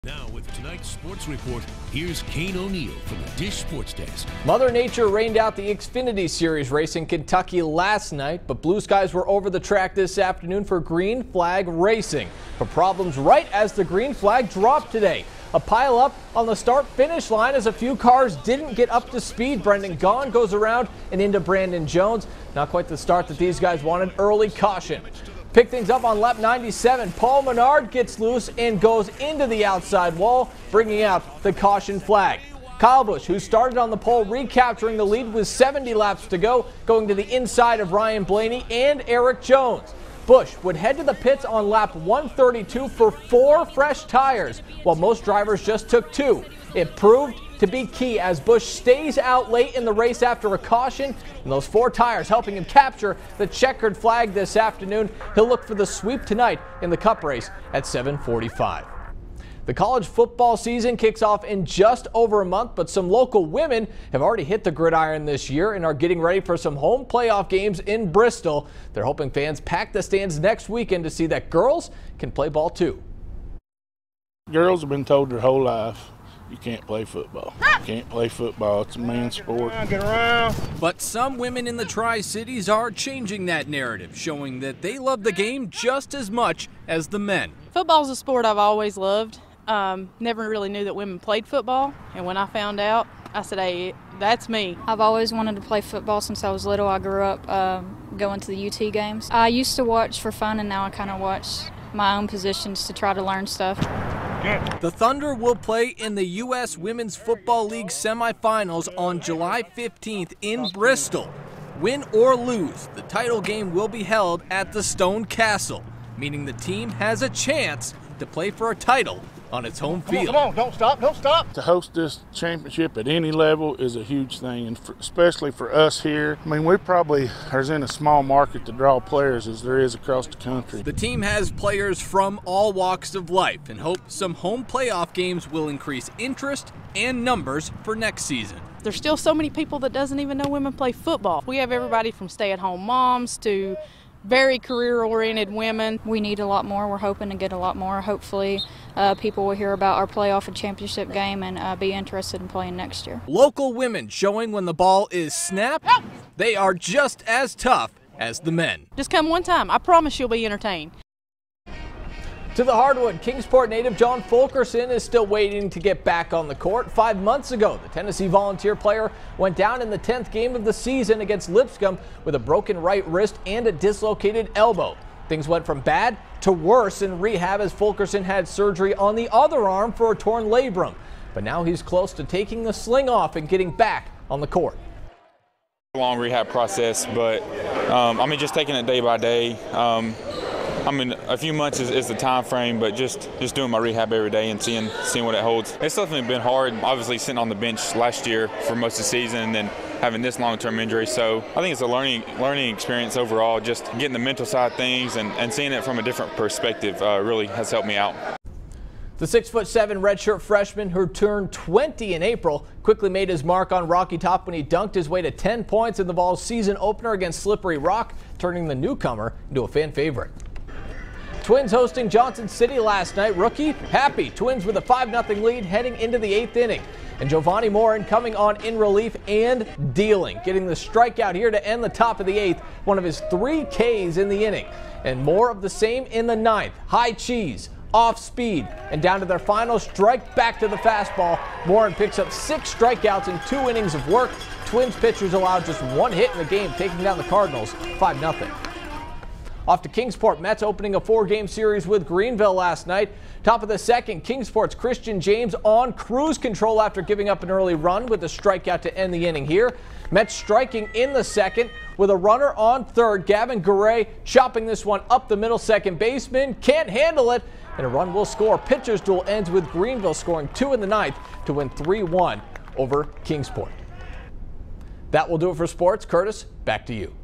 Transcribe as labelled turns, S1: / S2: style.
S1: Now with tonight's sports report, here's Kane O'Neill from the Dish Sports Desk.
S2: Mother Nature rained out the Xfinity Series race in Kentucky last night, but blue skies were over the track this afternoon for green flag racing. But problems right as the green flag dropped today. A pile up on the start-finish line as a few cars didn't get up to speed. Brendan Gaughan goes around and into Brandon Jones. Not quite the start that these guys wanted. Early caution. Pick things up on lap 97. Paul Menard gets loose and goes into the outside wall, bringing out the caution flag. Kyle Busch, who started on the pole, recapturing the lead with 70 laps to go, going to the inside of Ryan Blaney and Eric Jones. Busch would head to the pits on lap 132 for 4 fresh tires, while most drivers just took 2. It proved to be key as Busch stays out late in the race after a caution, and those 4 tires helping him capture the checkered flag this afternoon. He'll look for the sweep tonight in the Cup race at 7:45. The college football season kicks off in just over a month, but some local women have already hit the gridiron this year and are getting ready for some home playoff games in Bristol. They're hoping fans pack the stands next weekend to see that girls can play ball too.
S3: Girls have been told their whole life, you can't play football. You can't play football. It's a man's sport.
S4: Get around.
S5: But some women in the Tri-Cities are changing that narrative, showing that they love the game just as much as the men.
S6: Football's a sport I've always loved. Never really knew that women played football, and when I found out, I said, hey, that's me.
S7: I've always wanted to play football since I was little. I grew up going to the UT games. I used to watch for fun, and now I kind of watch my own positions to try to learn stuff.
S5: The Thunder will play in the U.S. Women's Football League semifinals on July 15th in Bristol. Win or lose, the title game will be held at the Stone Castle, meaning the team has a chance to play for a title on its home field.
S4: Come on, don't stop, don't stop.
S3: To host this championship at any level is a huge thing, and especially for us here. I mean, we probably are in a small market to draw players as there is across the country.
S5: The team has players from all walks of life and hope some home playoff games will increase interest and numbers for next season.
S6: There's still so many people that doesn't even know women play football. We have everybody from stay-at-home moms to very career-oriented women.
S7: We need a lot more. We're hoping to get a lot more. Hopefully people will hear about our playoff and championship game and be interested in playing next year.
S5: Local women showing when the ball is snapped, they are just as tough as the men.
S6: Just come one time. I promise you'll be entertained.
S2: To the hardwood, Kingsport native John Fulkerson is still waiting to get back on the court. 5 months ago, the Tennessee Volunteer player went down in the 10th game of the season against Lipscomb with a broken right wrist and a dislocated elbow. Things went from bad to worse in rehab as Fulkerson had surgery on the other arm for a torn labrum. But now he's close to taking the sling off and getting back on the court.
S8: Long rehab process, but just taking it day by day. A few months is the time frame, but just doing my rehab every day and seeing what it holds. It's definitely been hard, obviously sitting on the bench last year for most of the season and then having this long-term injury. So I think it's a learning experience overall, just getting the mental side of things and seeing it from a different perspective really has helped me out.
S2: The 6'7" redshirt freshman who turned 20 in April quickly made his mark on Rocky Top when he dunked his way to 10 points in the Vols' season opener against Slippery Rock, turning the newcomer into a fan favorite. Twins hosting Johnson City last night. Rookie happy. Twins with a 5-0 lead heading into the 8th inning. And Giovanni Morin coming on in relief and dealing, getting the strikeout here to end the top of the 8th, one of his 3 Ks in the inning. And more of the same in the 9th. High cheese, off speed, and down to their final strike, back to the fastball. Morin picks up 6 strikeouts in 2 innings of work. Twins pitchers allowed just 1 hit in the game, taking down the Cardinals 5-0. Off to Kingsport. Mets opening a 4-game series with Greenville last night. Top of the 2nd, Kingsport's Christian James on cruise control after giving up an early run with a strikeout to end the inning here. Mets striking in the 2nd with a runner on 3rd. Gavin Garay chopping this one up the middle. Second baseman can't handle it, and a run will score. Pitcher's duel ends with Greenville scoring 2 in the 9th to win 3-1 over Kingsport. That will do it for sports. Curtis, back to you.